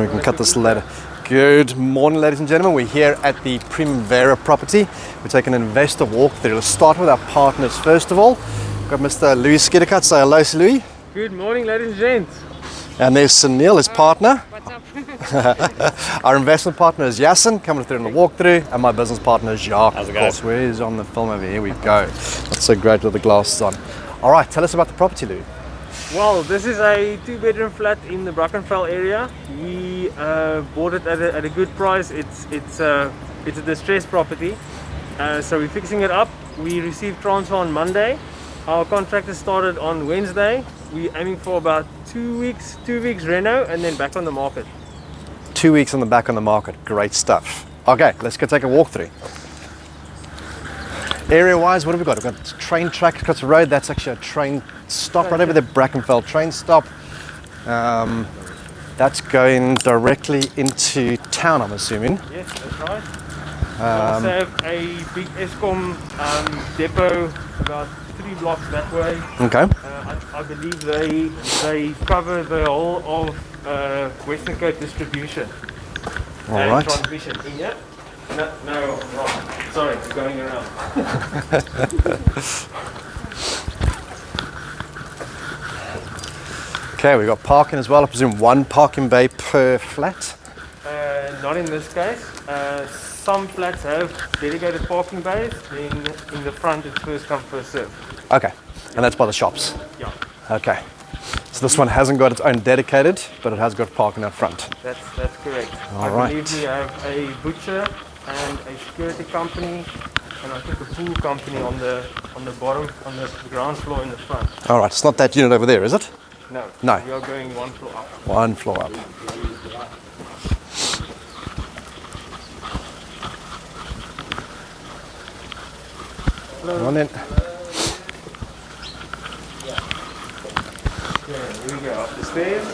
We can cut this later. Good morning, ladies and gentlemen. We're here at the Primavera property. We're taking an investor walk through. Let's start with our partners first of all. We've got Mr. Louis Skiddercut. Say hello, Louis. Good morning, ladies and gents. And there's Sunil, his partner. What's up? Our investment partner is Yasin, coming through on the walkthrough, and my business partner is Jacques. How's it of going? course, where is on the film over here? We go. That's so great with the glasses on. All right, tell us about the property, Louis. Well, this is a two-bedroom flat in the Brackenfell area. We bought it at a good price. It's a distressed property, so we're fixing it up. We received transfer on Monday. Our contractor started on Wednesday. We're aiming for about 2 weeks reno, and then back on the market. 2 weeks on the back on the market. Great stuff. Okay, let's go take a walk through. Area-wise, what have we got? We've got train track across the road. That's actually a train stop right over there, Brackenfell train stop. That's going directly into town, I'm assuming. Yes, that's right. We also have a big Eskom depot about 3 blocks that way. Okay. I believe they cover the whole of Western Cape distribution. All and right. transmission. Yeah? No, wrong. Sorry, it's going around. Okay, we've got parking as well. I presume 1 parking bay per flat. Not in this case. Some flats have dedicated parking bays. In the front, it's first come, first serve. Okay, and that's by the shops. Yeah, Okay. So this one hasn't got its own dedicated, but it has got parking up front. that's correct. All I right. believe we have a butcher and a security company, and I think a pool company on the bottom, on the ground floor in the front. All right, it's not that unit over there, is it? No, No. we are going 1 floor up. 1 floor up. Come on in. Okay, here we go, up the stairs.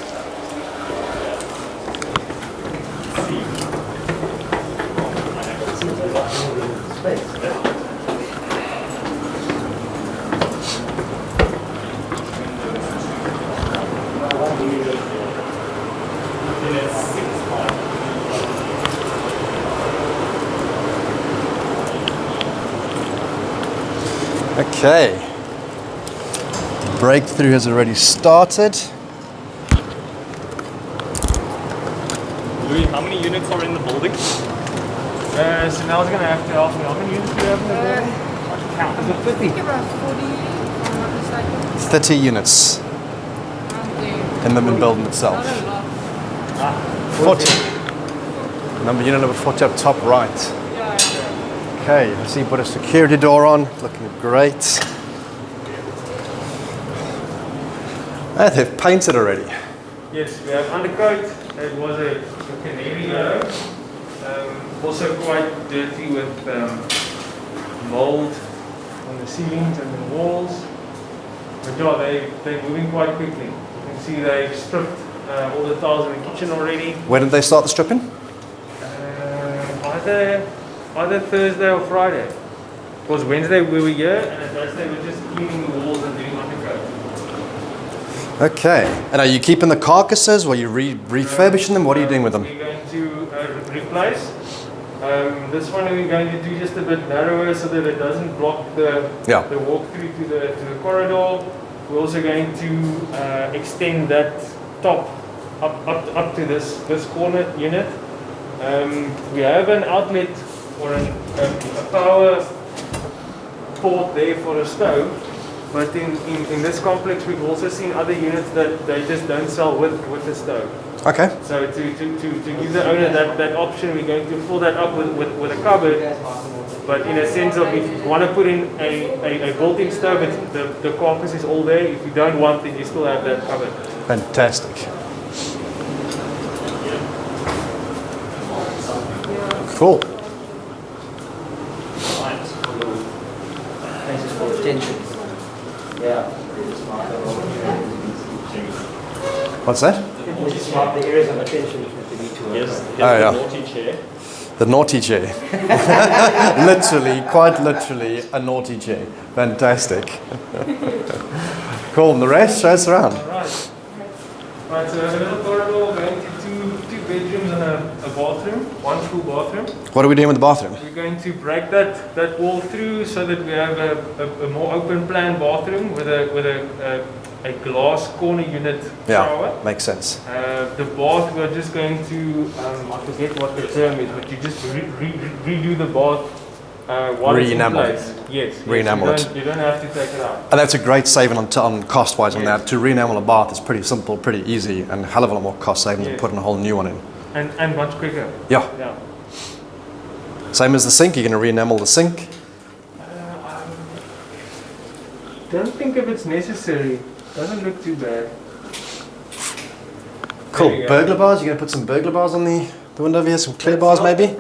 Okay. Breakthrough has already started. Louis, how many units are in the building? So now it's going to have to help me. How many units do you have in the building? I can count. Is it 50? I think about 40, if I'm not mistaken. 30 units Around there. in the main building itself. Not a lot. 40. Unit number 40 up top right. Yeah. Okay, I see you put a security door on, looking great. And they've painted already. Yes, we have undercoat. It was a canary yellow. Also quite dirty with mold on the ceilings and the walls. But yeah, they're moving quite quickly. You can see they've stripped all the tiles in the kitchen already. When did they start the stripping? Either Thursday or Friday. It was Wednesday we were here, and on Thursday we were just cleaning the walls and doing undercoat. Okay. And are you keeping the carcasses or are you refurbishing them? What are you doing with them? We're going to replace. This one we're going to do just a bit narrower so that it doesn't block the walk through to the corridor. We're also going to extend that top up to this corner unit. We have an outlet or a power port there for a stove, but in this complex we've also seen other units that they just don't sell with the stove. Okay. So to give the owner that option, we're going to fill that up with a cupboard, but in a sense of if you want to put in a built-in stove, the carcass is all there. If you don't want it, you still have that cupboard. Fantastic. Cool. Places for attention. Yeah. What's that? Just mark the areas of attention that they need to work Here's on. the yeah. naughty chair. The naughty chair. Literally, quite literally, a naughty chair. Fantastic. Cool. And the rest, show us around. Right. Right, so a little corridor going to two bedrooms and a bathroom, one full bathroom. What are we doing with the bathroom? We're going to break that wall through so that we have a more open plan bathroom with a glass corner unit shower. Yeah, makes sense. The bath, we're just going to, I forget what the term is, but you just redo the bath while it's in place. Yes, Re-enamel it. You don't have to take it out. And that's a great saving on cost-wise on that. To re-enamel a bath is pretty simple, pretty easy, and a hell of a lot more cost-saving than putting a whole new one in. And much quicker. Yeah. Yeah. Same as the sink, you're going to re-enamel the sink. I don't think if it's necessary. Doesn't look too bad. Cool. Burglar bars, you're going to put some burglar bars on the window over here, some clear bars maybe?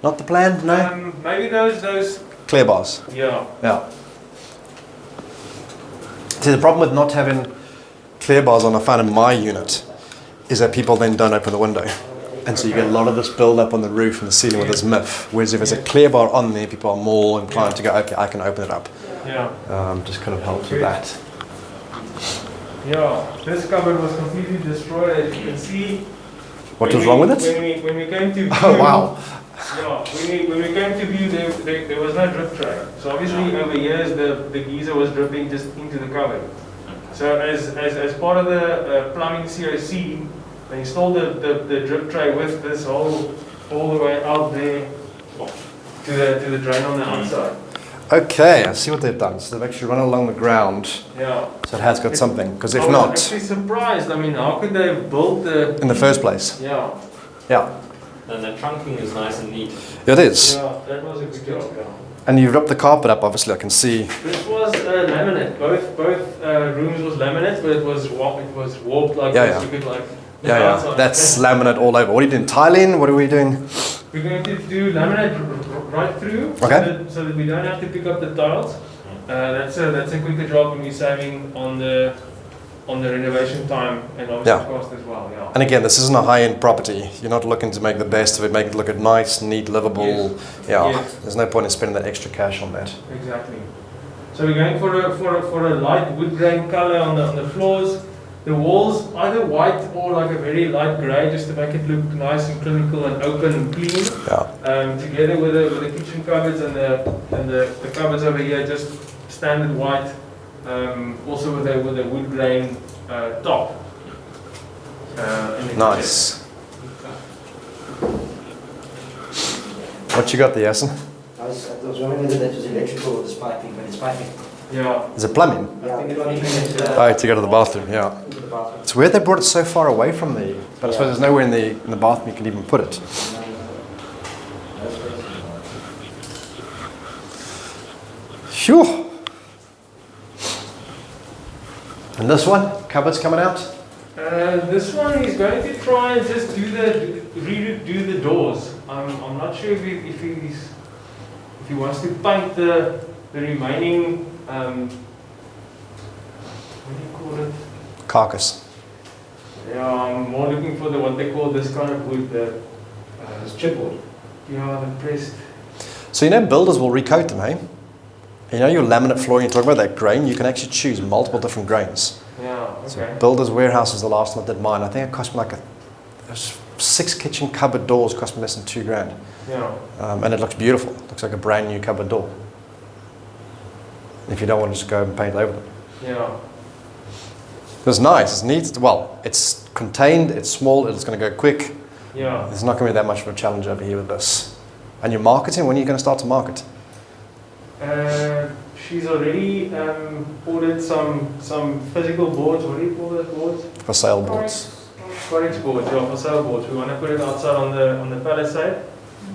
Not the plan, no? Maybe those... Clear bars. Yeah. Yeah. See, the problem with not having clear bars on, I found in my unit, is that people then don't open the window. And so you get a lot of this build up on the roof and the ceiling with this myth. Whereas if there's a clear bar on there, people are more inclined to go, okay, I can open it up. Yeah. Just kind of helps with that. Yeah, this cupboard was completely destroyed, as you can see. What was wrong with it? When we came to view, Oh, wow. Yeah, when we came to view, there was no drip tray. So obviously over years the geyser was dripping just into the cupboard. So as part of the plumbing COC, they installed the drip tray with this all the way out there to the drain on the outside. Okay, I see what they've done. So they've actually run along the ground. Yeah. So it has got something. Because if I was not, actually surprised. I mean, how could they have built the... in the first place. Yeah. Yeah. And the trunking is nice and neat. It is. Yeah, that was a good job. Yeah. And you've ripped the carpet up, obviously, I can see. This was laminate. Both rooms was laminate, but it was warped like Yeah, this. yeah. You could like... Yeah, yeah. That's laminate all over. What are you doing? Tiling? What are we doing? We're going to do laminate right through, Okay. so that we don't have to pick up the tiles. That's a quicker job when we're saving on the renovation time and obviously cost as well. Yeah. And again, this isn't a high-end property. You're not looking to make the best of it, make it look nice, neat, livable. Yes. Yeah. Yes. There's no point in spending that extra cash on that. Exactly. So we're going for a light wood grain color on the floors. The walls either white or like a very light grey, just to make it look nice and clinical and open and clean. Yeah. Together with the kitchen cupboards and the cupboards over here, just standard white. Also with a wood grain top. Nice. What you got there, Yasin? I was wondering whether that was electrical or just piping, but it's piping. Yeah. Is it plumbing? Yeah, I think Oh, to go to the bathroom, yeah. into the bathroom. It's weird they brought it so far away from the... But I suppose there's nowhere in the bathroom you can even put it. Phew. And this one? Cupboards coming out? This one is going to try and just redo the doors. I'm not sure if he wants to paint the remaining what do you call it? Carcass. Yeah, I'm more looking for what they call this kind of wood, the It's chipboard. yeah, the pressed. So you know builders will recoat them, eh? You know your laminate flooring, you talk about that grain, you can actually choose multiple different grains. Yeah, okay. So Builders Warehouse is the last one that did mine. I think it cost me like there's 6 kitchen cupboard doors cost me less than £2,000. Yeah. And it looks beautiful. It looks like a brand new cupboard door. If you don't want to just go and paint over them. Yeah. It's nice, it's neat. Well, it's contained, it's small, it's going to go quick. Yeah. There's not going to be that much of a challenge over here with this. And your marketing, when are you going to start to market? She's already ordered some physical boards. What do you call those boards? For sale boards. Storage boards, yeah, for sale boards. We want to put it outside on the palisade,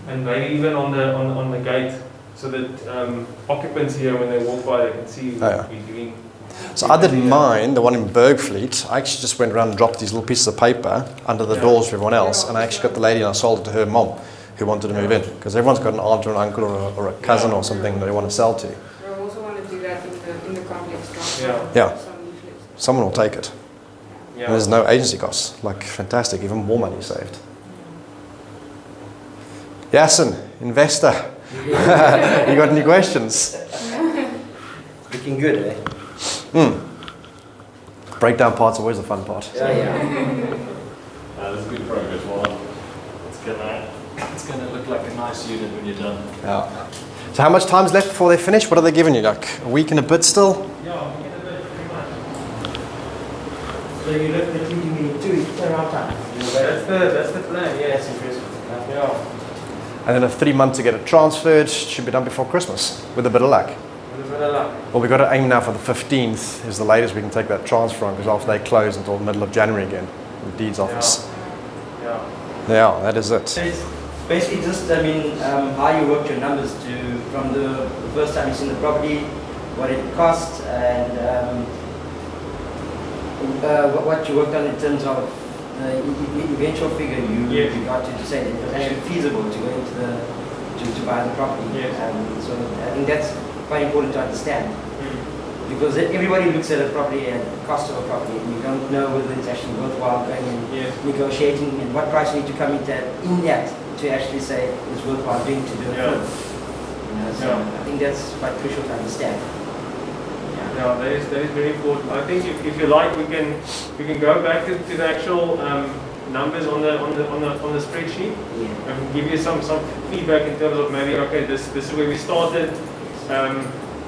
and maybe even on the gate, so that occupants here, when they walk by, they can see what we're doing. So I did mine, the one in Bergfleet. I actually just went around and dropped these little pieces of paper under the doors for everyone else, and I actually got the lady and I sold it to her mom, who wanted to move in, because everyone's got an aunt or an uncle or a cousin or something that they want to sell to. I also want to do that in the complex. Yeah. Some leaflets. Someone will take it. Yeah. And there's no agency costs. Like, fantastic, even more money saved. Yasin, investor. You got any questions? Looking good, eh? Breakdown part's always the fun part. Yeah. This is good progress. Well, it's gonna look like a nice unit when you're done. Yeah. So how much time's left before they finish? What are they giving you? Like a week and a bit still? Yeah, we get a bit pretty much. So you look at giving me 2 weeks turnaround time. That's the plan, yes. Yeah. And then 3 months to get it transferred. Should be done before Christmas with a bit of luck. With a bit of luck. Well, we've got to aim now for the 15th is the latest we can take that transfer on, because after they close until the middle of January again, the deeds office. Yeah. Yeah, that is it. It's basically just, how you work your numbers from the first time you see the property, what it cost, and what you worked on in terms of the eventual figure you got to say that it was actually feasible to go into to buy the property. Yes. So I think that's quite important to understand. Because everybody looks at a property and the cost of a property, and you don't know whether it's actually worthwhile going and negotiating and what price you need to come in that to actually say it's worthwhile doing to do a flip. So I think that's quite crucial to understand. Yeah, that is very important. I think if you like, we can go back to the actual numbers on the spreadsheet. Yeah. And give you some feedback in terms of maybe this is where we started.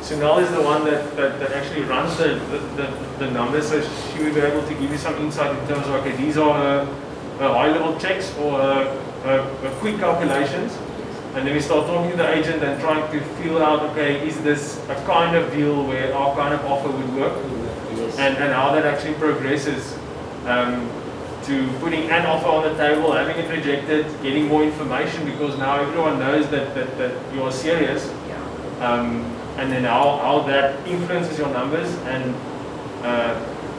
So Nell is the one that actually runs the numbers, so she will be able to give you some insight in terms of these are high-level checks or quick calculations, and then we start talking to the agent and trying to feel out is this a kind of deal where our kind of offer would work, and how that actually progresses to putting an offer on the table, having it rejected, getting more information because now everyone knows that you are serious. And then how that influences your numbers, and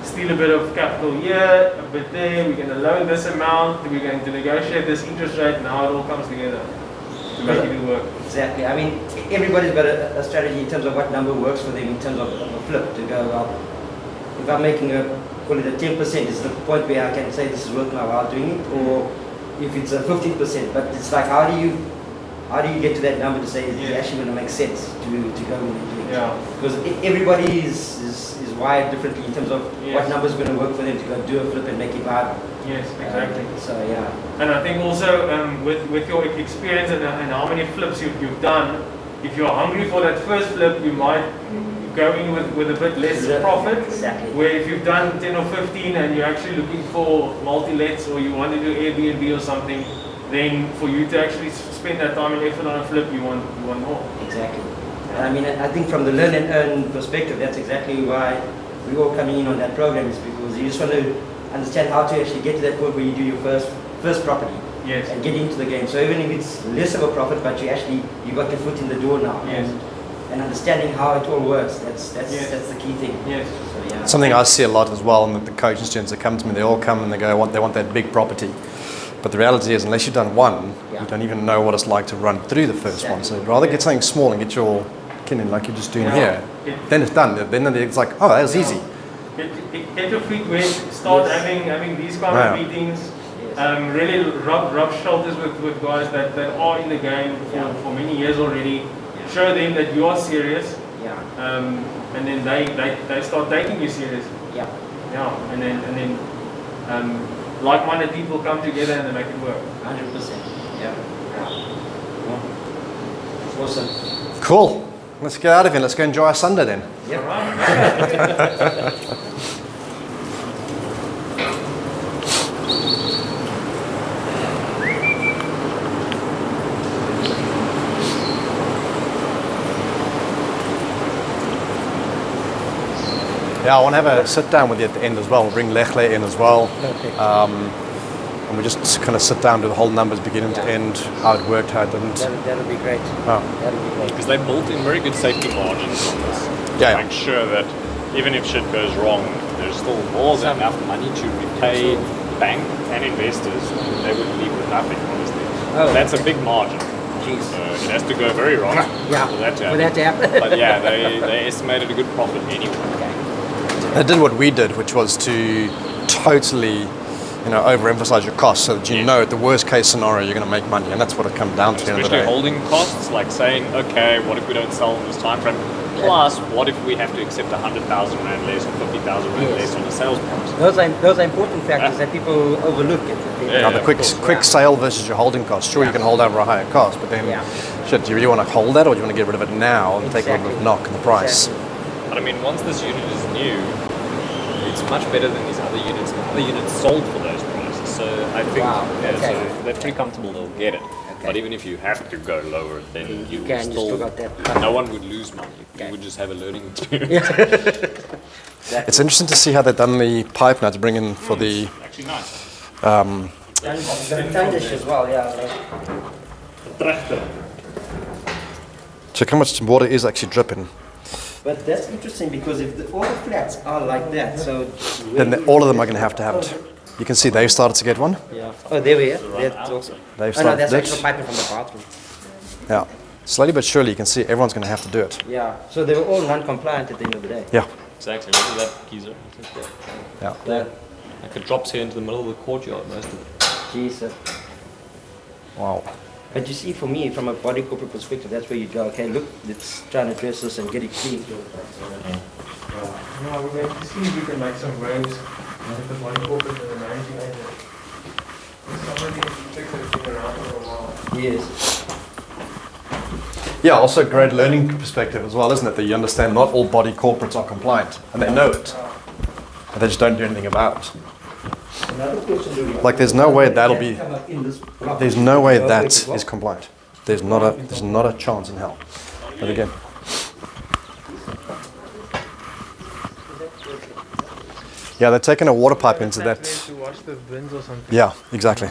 still a bit of capital here, a bit there, we're going to loan this amount, we're going to negotiate this interest rate, now it all comes together to make it work. Exactly. Everybody's got a strategy in terms of what number works for them in terms of a flip to go, well, if I'm making call it a 10%, is the point where I can say this is worth my while doing it, or if it's a 15%, but it's like how do you get to that number to say it's actually going to make sense to go and do it? Yeah. Because everybody is wired differently in terms of what number is going to work for them to go do a flip and make it viable. Yes, exactly. And I think also with your experience and how many flips you've done, if you're hungry for that first flip, you might go in with a bit less profit. Exactly. Where if you've done 10 or 15 and you're actually looking for multi-lets or you want to do Airbnb or something, then for you to actually spend that time and effort on a flip, you want more. Exactly. I think from the learn and earn perspective, that's exactly why we're all coming in on that program, is because you just want to understand how to actually get to that point where you do your first property. Yes. And get into the game. So even if it's less of a profit, but you got your foot in the door now. Yes. And understanding how it all works, that's the key thing. Yes. So, Something I see a lot as well, and the coaching students that come to me, they all come and they go, they want that big property. But the reality is, unless you've done one, you don't even know what it's like to run through the first one. So rather get something small and get your kin like you're just doing here. Then it's done. Then it's like, that was easy. Get your feet wet. Start having these kind of meetings. Really rub shoulders with guys that are in the game for many years already. Show them that you are serious. And then they start taking you serious. And then like-minded people come together and they make it work. 100%. Awesome. Cool. Let's get out of here. Let's go enjoy our Sunday then. Yep. All right. Yeah, I want to have a sit down with you at the end as well. We'll bring Lechle in as well. Perfect. And we just kind of sit down, do the whole numbers beginning to end, how it worked, how it didn't. That'll be great. Oh. That'll be great. Because they built in very good safety margins on this. Yeah. Make sure that even if shit goes wrong, there's still more than enough money to repay bank and investors. They wouldn't leave with nothing, honestly. That's a big margin. Jeez. It has to go very wrong Yeah. for that to For that happen. to happen. But yeah, they estimated a good profit anyway. They did what we did, which was to totally, overemphasize your costs so that you know at the worst case scenario you're going to make money, and that's what it comes down to. Especially holding costs, like saying, okay, what if we don't sell in this time frame? Plus, what if we have to accept 100,000 rand less or 50,000 rand less on a sales price? Those are important factors that people overlook. Now the quick sale versus your holding cost. Sure, you can hold over a higher cost, but then, shit, do you really want to hold that, or do you want to get rid of it now and take a little bit of knock in the price? But I mean, once this unit is new, it's much better than these other units. The other units sold for those prices, so I think so they're pretty comfortable they'll get it. But even if you have to go lower, then you still got that. No one would lose money. You would just have a learning experience. It's interesting to see how they've done the pipe now to bring in for the. Actually, nice. Tundish as well, Check how much water is actually dripping. But that's interesting because if all the flats are like that, so then all of them are going to have it. You can see they've started to get one. Yeah. Oh, there we are. That's also. They've started that's actual piping from the bathroom. Yeah. Slowly but surely, you can see everyone's going to have to do it. Yeah. So they were all non-compliant at the end of the day. Yeah. Exactly. Look at that geyser. Yeah. Like it drops here into the middle of the courtyard most of it. Jesus. Wow. But you see, for me, from a body corporate perspective, that's where you go, okay, look, let's try and address this and get it clean. No, we're going to see if we can make some waves with the body corporate and the managing agent. Somebody needs to fix everything around for a while. Yes. Yeah, also great learning perspective as well, isn't it? That you understand not all body corporates are compliant, and they know it, but they just don't do anything about it. Like there's no way that'll be. There's no way that is compliant. There's not a chance in hell. But again. Yeah, they're taking a water pipe into that. To wash the bins or something. Yeah, exactly.